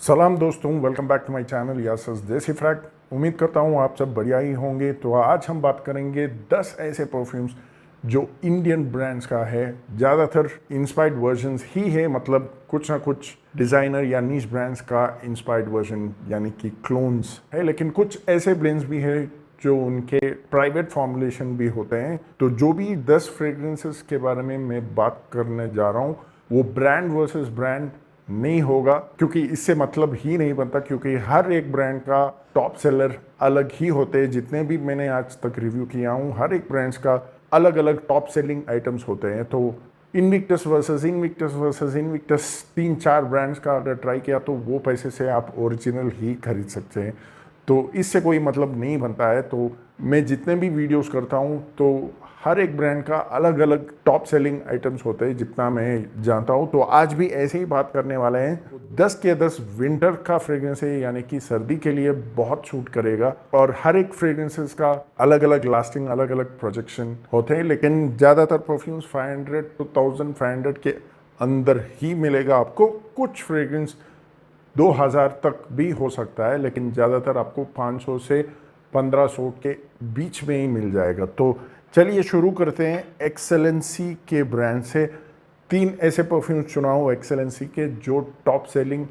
सलाम दोस्तों, welcome back to my channel यासस देसी फैक्ट। उम्मीद करता हूँ आप सब बढ़िया ही होंगे। तो आज हम बात करेंगे 10 ऐसे परफ्यूम्स जो इंडियन ब्रांड्स का है। ज़्यादातर इंस्पायर्ड वर्जन्स ही है, मतलब कुछ ना कुछ डिज़ाइनर या नीश ब्रांड्स का इंस्पायर्ड वर्जन यानी कि क्लोन्स है, लेकिन कुछ ऐसे ब्रांड्स भी है जो उनके प्राइवेट फॉर्मुलेशन भी होते हैं। तो जो भी 10 फ्रेग्रेंसेस के बारे में मैं बात करने जा रहा हूँ वो ब्रांड वर्सेस ब्रांड नहीं होगा, क्योंकि इससे मतलब ही नहीं बनता, क्योंकि हर एक ब्रांड का टॉप सेलर अलग ही होते हैं। जितने भी मैंने आज तक रिव्यू किया हूँ हर एक ब्रांड्स का अलग अलग टॉप सेलिंग आइटम्स होते हैं। तो इनविक्टस वर्सेस इनविक्टस 3-4 ब्रांड्स का अगर ट्राई किया तो वो पैसे से आप ओरिजिनल ही खरीद सकते हैं। तो इससे कोई मतलब नहीं बनता है। तो मैं जितने भी वीडियोस करता हूँ तो हर एक ब्रांड का अलग अलग टॉप सेलिंग आइटम्स होते हैं जितना मैं जानता हूँ। तो आज भी ऐसे ही बात करने वाले हैं। 10 के 10 विंटर का फ्रेग्रेंस है, यानी कि सर्दी के लिए बहुत सूट करेगा। और हर एक फ्रेग्रेंसेस का अलग अलग लास्टिंग, अलग अलग प्रोजेक्शन होते हैं, लेकिन ज़्यादातर परफ्यूम्स 500 to 1500 के अंदर ही मिलेगा आपको। कुछ फ्रेग्रेंस 2000 तक भी हो सकता है, लेकिन ज़्यादातर आपको 500 से 1500 के बीच में ही मिल जाएगा। तो चलिए शुरू करते हैं एक्सेलेंसी के ब्रांड से। 3 ऐसे परफ्यूम्स चुनाव एक्सेलेंसी के जो टॉप सेलिंग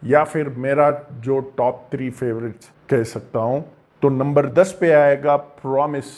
या फिर मेरा जो टॉप 3 फेवरेट्स कह सकता हूँ। तो नंबर 10 पे आएगा प्रॉमिस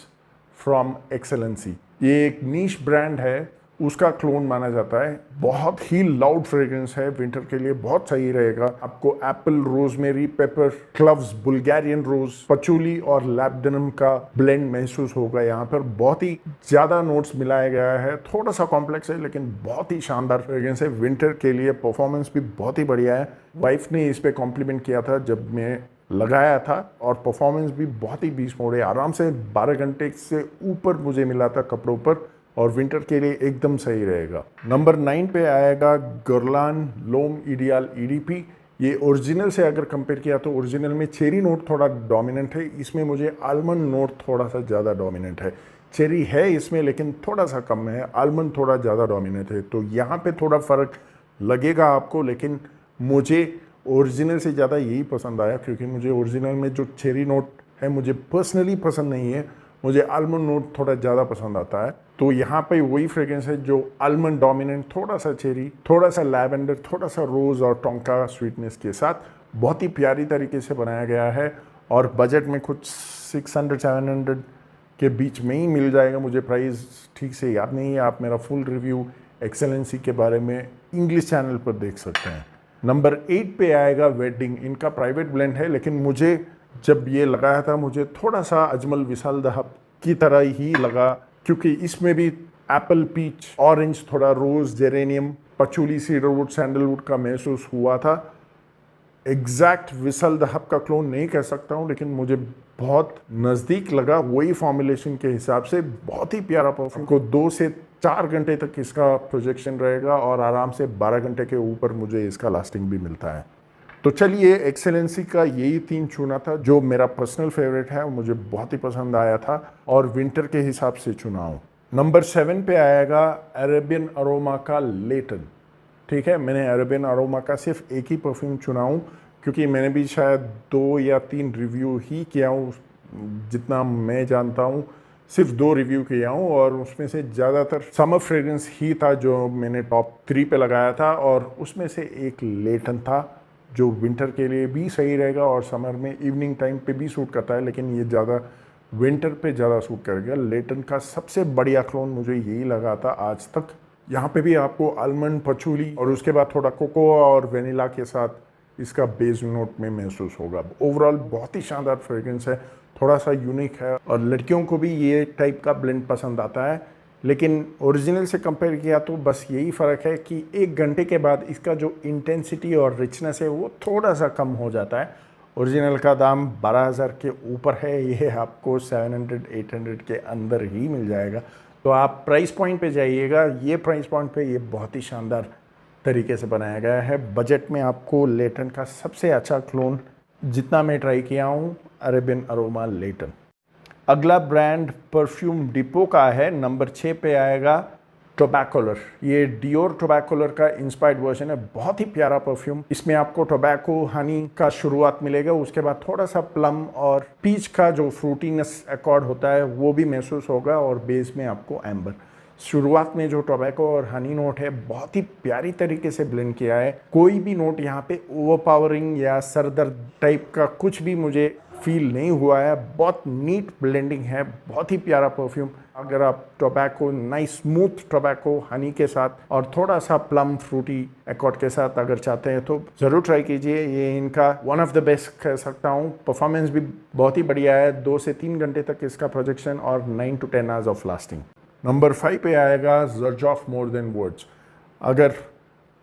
फ्रॉम एक्सेलेंसी। ये एक नीश ब्रांड है, उसका क्लोन माना जाता है। बहुत ही लाउड फ्रेग्रेंस है, विंटर के लिए बहुत सही रहेगा। आपको apple, rosemary, pepper, cloves, Bulgarian rose, patchouli और लैब्डेनम का ब्लेंड महसूस होगा। यहाँ पर बहुत ही ज्यादा नोट्स मिलाया गया है। थोड़ा सा कॉम्प्लेक्स है लेकिन बहुत ही शानदार फ्रेग्रेंस है। विंटर के लिए परफॉर्मेंस भी बहुत ही बढ़िया है। वाइफ ने इस पे कॉम्प्लीमेंट किया था जब मैं लगाया था, और परफॉर्मेंस भी बहुत ही बीस मोड़ है। आराम से 12 घंटे से ऊपर मुझे मिला था कपड़ों पर, और विंटर के लिए एकदम सही रहेगा। नंबर 9 पे आएगा गुरलान लोम इडियाल ईडीपी। ये ओरिजिनल से अगर कंपेयर किया तो ओरिजिनल में चेरी नोट थोड़ा डोमिनेंट है, इसमें मुझे आलमंड नोट थोड़ा सा ज़्यादा डोमिनेंट है। चेरी है इसमें लेकिन थोड़ा सा कम है, आलमंड थोड़ा ज़्यादा डोमिनेंट है। तो यहाँ पे थोड़ा फ़र्क लगेगा आपको, लेकिन मुझे ओरिजिनल से ज़्यादा यही पसंद आया, क्योंकि मुझे ओरिजिनल में जो चेरी नोट है मुझे पर्सनली पसंद नहीं है। मुझे आलमंड नोट थोड़ा ज़्यादा पसंद आता है। तो यहाँ पे वही फ्रेग्रेंस है जो आलमंड डोमिनेंट, थोड़ा सा चेरी, थोड़ा सा लैवेंडर, थोड़ा सा रोज़ और टोंका स्वीटनेस के साथ बहुत ही प्यारी तरीके से बनाया गया है। और बजट में कुछ 600-700 के बीच में ही मिल जाएगा। मुझे प्राइस ठीक से याद नहीं है, आप मेरा फुल रिव्यू एक्सेलेंसी के बारे में इंग्लिश चैनल पर देख सकते हैं। नंबर 8 पे आएगा वेडिंग। इनका प्राइवेट ब्लेंड है, लेकिन मुझे जब ये लगाया था मुझे थोड़ा सा अजमल विशाल दहब की तरह ही लगा, क्योंकि इसमें भी एप्पल, पीच, ऑरेंज, थोड़ा रोज, जेरेनियम, पचूली, सीडरवुड, सैंडलवुड का महसूस हुआ था। एग्जैक्ट विशाल दहब का क्लोन नहीं कह सकता हूँ, लेकिन मुझे बहुत नज़दीक लगा। वही फॉर्मुलेशन के हिसाब से बहुत ही प्यारा परफ्यूम को 2 से 4 घंटे तक इसका प्रोजेक्शन रहेगा, और आराम से 12 घंटे के ऊपर मुझे इसका लास्टिंग भी मिलता है। तो चलिए, एक्सेलेंसी का यही 3 चुना था जो मेरा पर्सनल फेवरेट है, मुझे बहुत ही पसंद आया था और विंटर के हिसाब से चुना हूँ। नंबर 7 पे आएगा अरेबियन अरोमा का लेटन। ठीक है, मैंने अरेबियन अरोमा का सिर्फ एक ही परफ्यूम चुना हूँ, क्योंकि मैंने भी शायद 2 या 3 रिव्यू ही किया हूँ। जितना मैं जानता हूँ सिर्फ 2 रिव्यू किया हूँ, और उसमें से ज़्यादातर समर फ्रेग्रेंस ही था जो मैंने टॉप 3 पे लगाया था, और उसमें से एक लेटन था जो विंटर के लिए भी सही रहेगा और समर में इवनिंग टाइम पे भी सूट करता है, लेकिन ये ज़्यादा विंटर पे ज़्यादा सूट करेगा। लेटन का सबसे बढ़िया क्लोन मुझे यही लगा था आज तक। यहाँ पे भी आपको आलमंड, पचूली और उसके बाद थोड़ा कोकोआ और वेनिला के साथ इसका बेस नोट में महसूस होगा। ओवरऑल बहुत ही शानदार फ्रेग्रेंस है, थोड़ा सा यूनिक है, और लड़कियों को भी ये टाइप का ब्लेंड पसंद आता है। लेकिन ओरिजिनल से कंपेयर किया तो बस यही फ़र्क है कि 1 घंटे के बाद इसका जो इंटेंसिटी और रिचनेस है वो थोड़ा सा कम हो जाता है। ओरिजिनल का दाम 12,000 के ऊपर है, ये आपको 700-800 के अंदर ही मिल जाएगा। तो आप प्राइस पॉइंट पे जाइएगा, ये प्राइस पॉइंट पे ये बहुत ही शानदार तरीके से बनाया गया है। बजट में आपको लेटन का सबसे अच्छा क्लोन जितना मैं ट्राई किया हूँ, अरेबियन अरोमा लेटन। अगला ब्रांड परफ्यूम डिपो का है। नंबर 6 पे आएगा टोबैकोलर, ये डियोर टोबैकोलर का इंस्पायर्ड वर्जन है। बहुत ही प्यारा परफ्यूम। इसमें आपको टोबैको हनी का शुरुआत मिलेगा, उसके बाद थोड़ा सा प्लम और पीच का जो फ्रूटीनेस अकॉर्ड होता है वो भी महसूस होगा, और बेस में आपको एम्बर। शुरुआत में जो टोबैको और हनी नोट है बहुत ही प्यारी तरीके से ब्लेंड किया है। कोई भी नोट यहाँ पे ओवरपावरिंग या सरदर्द टाइप का कुछ भी मुझे फील नहीं हुआ है। बहुत नीट ब्लेंडिंग है, बहुत ही प्यारा परफ्यूम। अगर आप tobacco, nice smooth tobacco Honey के साथ और थोड़ा सा प्लम फ्रूटी अकॉर्ड के साथ अगर चाहते हैं तो ज़रूर ट्राई कीजिए। ये इनका वन ऑफ द बेस्ट कह सकता हूँ। परफॉर्मेंस भी बहुत ही बढ़िया है, 2 से 3 घंटे तक इसका प्रोजेक्शन और 9 to 10 hours of lasting. Number 5 पे आएगा ज़र्जॉफ मोर देन वर्ड्स। अगर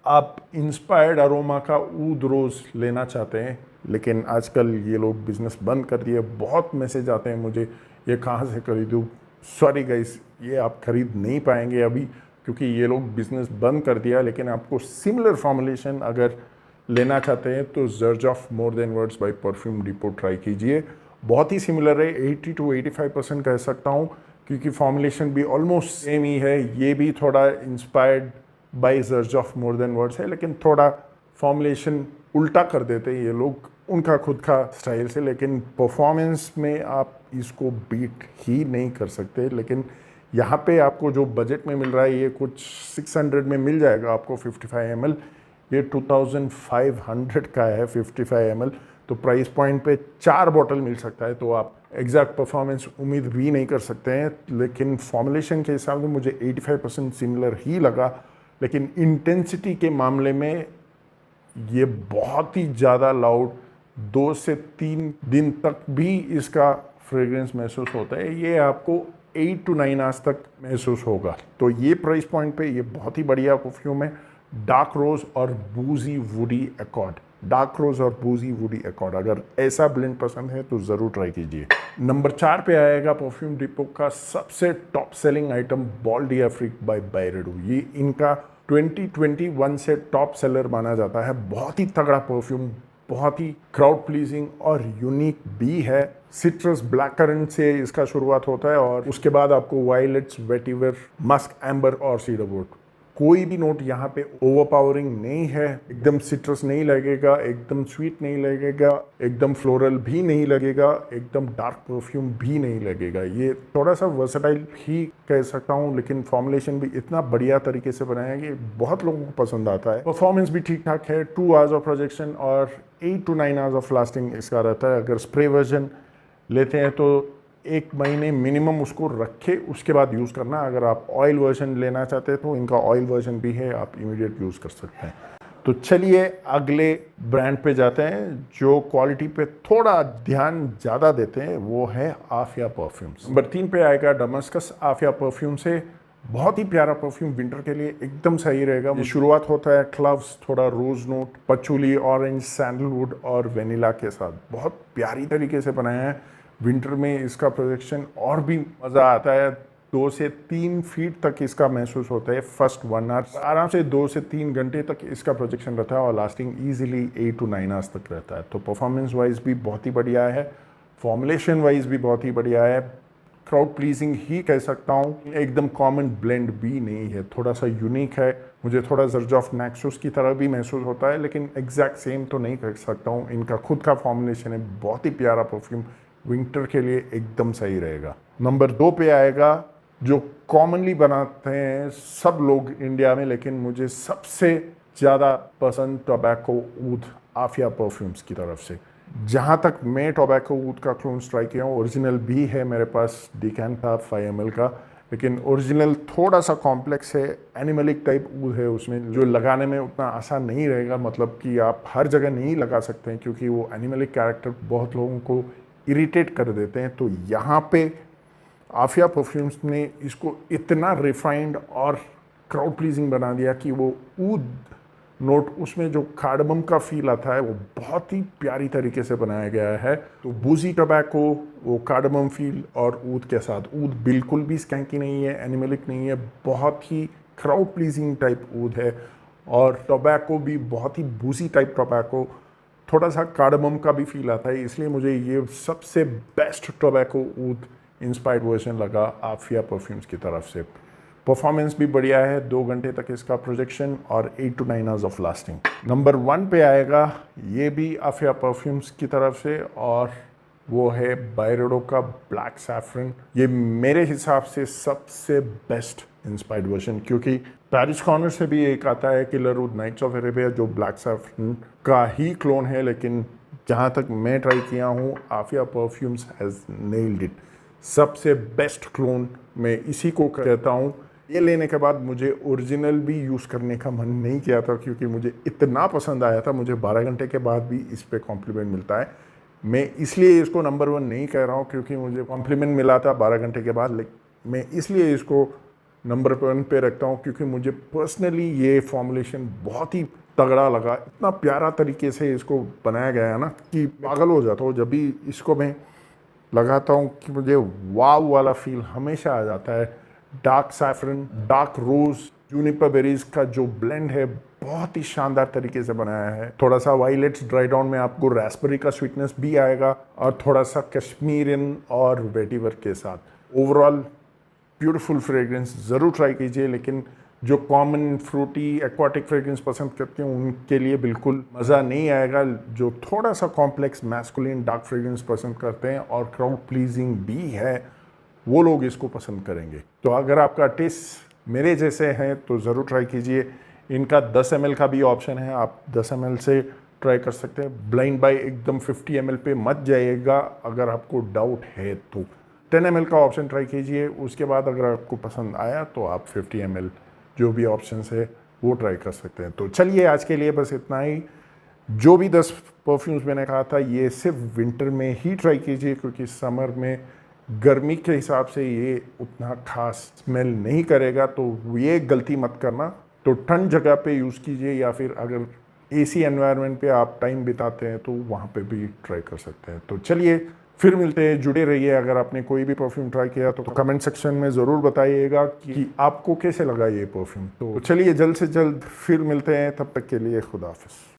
आप इंस्पायर्ड अरोमा का ऊद रोज़ लेना चाहते हैं, लेकिन आजकल ये लोग बिज़नेस बंद कर दिए, बहुत मैसेज आते हैं मुझे ये कहाँ से खरीदूँ। सॉरी गाइस, ये आप खरीद नहीं पाएंगे अभी, क्योंकि ये लोग बिज़नेस बंद कर दिया। लेकिन आपको सिमिलर फॉर्मुलेशन अगर लेना चाहते हैं तो Xerjoff more than words by perfume depot try कीजिए। बहुत ही सिमिलर है, 80 to 85% कह सकता हूँ, क्योंकि फॉर्मुलेशन भी ऑलमोस्ट सेम ही है। ये भी थोड़ा inspired by Xerjoff more than words है, लेकिन थोड़ा फॉर्मुलेशन उल्टा कर देते हैं ये लोग उनका खुद का स्टाइल से। लेकिन परफॉर्मेंस में आप इसको बीट ही नहीं कर सकते। लेकिन यहाँ पे आपको जो बजट में मिल रहा है, ये कुछ 600 में मिल जाएगा आपको 55 ml। ये 2500 का है 55 ml, तो प्राइस पॉइंट पे 4 बॉटल मिल सकता है। तो आप एग्जैक्ट परफॉर्मेंस उम्मीद भी नहीं कर सकते हैं। लेकिन फॉर्मुलेशन के हिसाब से मुझे 85% सिमिलर ही लगा, लेकिन इंटेंसिटी के मामले में ये बहुत ही ज़्यादा लाउड, 2 से 3 दिन तक भी इसका फ्रेग्रेंस महसूस होता है। ये आपको 8 to 9 आवर्स तक महसूस होगा। तो ये प्राइस पॉइंट पे ये बहुत ही बढ़िया परफ्यूम है। डार्क रोज और बूजी वुडी अकॉर्ड, डार्क रोज और बूजी वुडी अकॉर्ड, अगर ऐसा ब्लेंड पसंद है तो ज़रूर ट्राई कीजिए। नंबर 4 पे आएगा परफ्यूम डिपो का सबसे top selling item, Bal d'Afrique by Byredo. ये इनका 2021 से टॉप सेलर माना जाता है। बहुत ही तगड़ा परफ्यूम, बहुत ही क्राउड प्लीजिंग और यूनिक भी है। सिट्रस ब्लैक करंट से इसका शुरुआत होता है और उसके बाद आपको वायलेट्स, वेटिवर, मस्क, एम्बर और सीडरवुड। कोई भी नोट यहाँ पे ओवरपावरिंग नहीं है। एकदम सिट्रस नहीं लगेगा, एकदम स्वीट नहीं लगेगा, एकदम फ्लोरल भी नहीं लगेगा, एकदम डार्क परफ्यूम भी नहीं लगेगा। ये थोड़ा सा वर्सेटाइल ही कह सकता हूँ, लेकिन फॉर्मुलेशन भी इतना बढ़िया तरीके से बनाया है कि बहुत लोगों को पसंद आता है। परफॉर्मेंस भी ठीक ठाक है, 2 आवर्स ऑफ प्रोजेक्शन और 8 to 9 आवर्स ऑफ लास्टिंग इसका रहता है। अगर स्प्रे वर्जन लेते हैं तो 1 महीने मिनिमम उसको रखे, उसके बाद यूज़ करना। अगर आप ऑयल वर्जन लेना चाहते हैं तो इनका ऑयल वर्जन भी है, आप इमीडिएट यूज़ कर सकते हैं। तो चलिए अगले ब्रांड पे जाते हैं जो क्वालिटी पे थोड़ा ध्यान ज़्यादा देते हैं, वो है आफिया परफ्यूम्स। नंबर 3 पे आएगा डमस्कस आफिया परफ्यूम से। बहुत ही प्यारा परफ्यूम, विंटर के लिए एकदम सही रहेगा। ये शुरुआत होता है क्लव्स, थोड़ा रोज नोट, पचूली, ऑरेंज, सैंडलवुड और वेनिला के साथ। बहुत प्यारी तरीके से बनाया है। विंटर में इसका प्रोजेक्शन और भी मज़ा आता है। 2 से 3 फीट तक इसका महसूस होता है फर्स्ट 1 आवर। आराम से 2 से 3 घंटे तक इसका प्रोजेक्शन रहता है और लास्टिंग ईजिली 8 to 9 आवर्स तक रहता है। तो परफॉर्मेंस वाइज भी बहुत ही बढ़िया है, फॉर्मुलेशन वाइज भी बहुत ही बढ़िया है, क्राउड प्लीजिंग ही कह सकता हूँ। एकदम कॉमन ब्लेंड भी नहीं है, थोड़ा सा यूनिक है। मुझे थोड़ा ज़र्जॉफ नेक्सस की तरह भी महसूस होता है, लेकिन एग्जैक्ट सेम तो नहीं कह सकता हूँ। इनका खुद का फॉर्मुलेशन है, बहुत ही प्यारा परफ्यूम, विंटर के लिए एकदम सही रहेगा। नंबर 2 पे आएगा जो कॉमनली बनाते हैं सब लोग इंडिया में, लेकिन मुझे सबसे ज़्यादा पसंद टोबैको ऊद आफिया परफ्यूम्स की तरफ से। जहाँ तक मैं टोबैको ऊद का क्लोन्स ट्राई किया हूँ, ओरिजिनल भी है मेरे पास, डिकैन था 5 ml का, लेकिन ओरिजिनल थोड़ा सा कॉम्प्लेक्स है, एनिमलिक टाइप ऊद है उसमें, जो लगाने में उतना आसान नहीं रहेगा। मतलब कि आप हर जगह नहीं लगा सकते हैं, क्योंकि वो एनिमलिक कैरेक्टर बहुत लोगों को इरिटेट कर देते हैं। तो यहाँ पे आफिया परफ्यूम्स ने इसको इतना रिफाइंड और क्राउड प्लीजिंग बना दिया कि वो ऊद नोट, उसमें जो कार्डमम का फील आता है वो बहुत ही प्यारी तरीके से बनाया गया है। तो बूजी टोबैको, वो कार्डमम फील और ऊद के साथ, ऊद बिल्कुल भी स्कैंकी नहीं है, एनिमलिक नहीं है, बहुत ही क्राउड प्लीजिंग टाइप ऊद है। और टोबैको भी बहुत ही बूजी टाइप टोबैको, थोड़ा सा कार्डमम का भी फील आता है। इसलिए मुझे ये सबसे बेस्ट टोबैको ऊद इंस्पायर्ड वर्जन लगा आफिया परफ्यूम्स की तरफ से। परफॉर्मेंस भी बढ़िया है, 2 घंटे तक इसका प्रोजेक्शन और 8 to 9 hours of lasting. Number 1 पे आएगा, ये भी अफिया परफ्यूम्स की तरफ से, और वो है बायरेडो का ब्लैक सैफरन। ये मेरे हिसाब से सबसे बेस्ट इंस्पायर्ड वर्जन, क्योंकि पैरिस कॉर्नर से भी एक आता है killer oud knights of Arabia जो ब्लैक सैफरन का ही क्लोन है, लेकिन जहाँ तक मैं ट्राई किया हूँ Aafiya perfumes has nailed it. सबसे बेस्ट क्लोन मैं इसी को कहता हूँ। ये लेने के बाद मुझे ओरिजिनल भी यूज़ करने का मन नहीं किया था, क्योंकि मुझे इतना पसंद आया था। मुझे 12 घंटे के बाद भी इस पे कॉम्प्लीमेंट मिलता है। मैं इसलिए इसको नंबर 1 नहीं कह रहा हूँ क्योंकि मुझे कॉम्प्लीमेंट मिला था 12 घंटे के बाद, लेकिन मैं इसलिए इसको नंबर 1 पे रखता हूँ क्योंकि मुझे पर्सनली ये फॉर्मुलेशन बहुत ही तगड़ा लगा। इतना प्यारा तरीके से इसको बनाया गया है ना कि पागल हो जाता हूँ। जब भी इसको मैं लगाता हूँ कि मुझे वाव वाला फील हमेशा आ जाता है। डार्क सैफरन, डार्क रोज, जूनिपर बेरीज का जो ब्लेंड है बहुत ही शानदार तरीके से बनाया है। थोड़ा सा वायलेट्स ड्राई डाउन में आपको रास्पबेरी का स्वीटनेस भी आएगा, और थोड़ा सा कश्मीरियन और वेटिवर के साथ। ओवरऑल ब्यूटीफुल फ्रेग्रेंस, ज़रूर ट्राई कीजिए। लेकिन जो कॉमन फ्रूटी एक्वाटिक फ्रेग्रेंस पसंद करते हैं उनके लिए बिल्कुल मज़ा नहीं आएगा। जो थोड़ा सा कॉम्प्लेक्स मैस्कुलिन डार्क फ्रेग्रेंस पसंद करते हैं और क्राउड प्लीजिंग भी है, वो लोग इसको पसंद करेंगे। तो अगर आपका टेस्ट मेरे जैसे हैं तो ज़रूर ट्राई कीजिए। इनका 10 ml का भी ऑप्शन है, आप 10 ml से ट्राई कर सकते हैं। ब्लाइंड बाय एकदम 50 ml पे मत जाइएगा अगर आपको डाउट है तो। 10 ml का ऑप्शन ट्राई कीजिए, उसके बाद अगर आपको पसंद आया तो आप 50 ml जो भी ऑप्शंस है वो ट्राई कर सकते हैं। तो चलिए आज के लिए बस इतना ही। जो भी 10 परफ्यूम्स मैंने कहा था ये सिर्फ विंटर में ही ट्राई कीजिए, क्योंकि समर में गर्मी के हिसाब से ये उतना खास स्मेल नहीं करेगा, तो ये गलती मत करना। तो ठंड जगह पे यूज़ कीजिए, या फिर अगर एसी एनवायरनमेंट पे आप टाइम बिताते हैं तो वहाँ पे भी ट्राई कर सकते हैं। तो चलिए फिर मिलते हैं, जुड़े रहिए। अगर आपने कोई भी परफ्यूम ट्राई किया तो कमेंट सेक्शन में ज़रूर बताइएगा कि आपको कैसे लगा ये परफ्यूम। तो चलिए जल्द से जल्द फिर मिलते हैं, तब तक के लिए खुदा हाफिज़।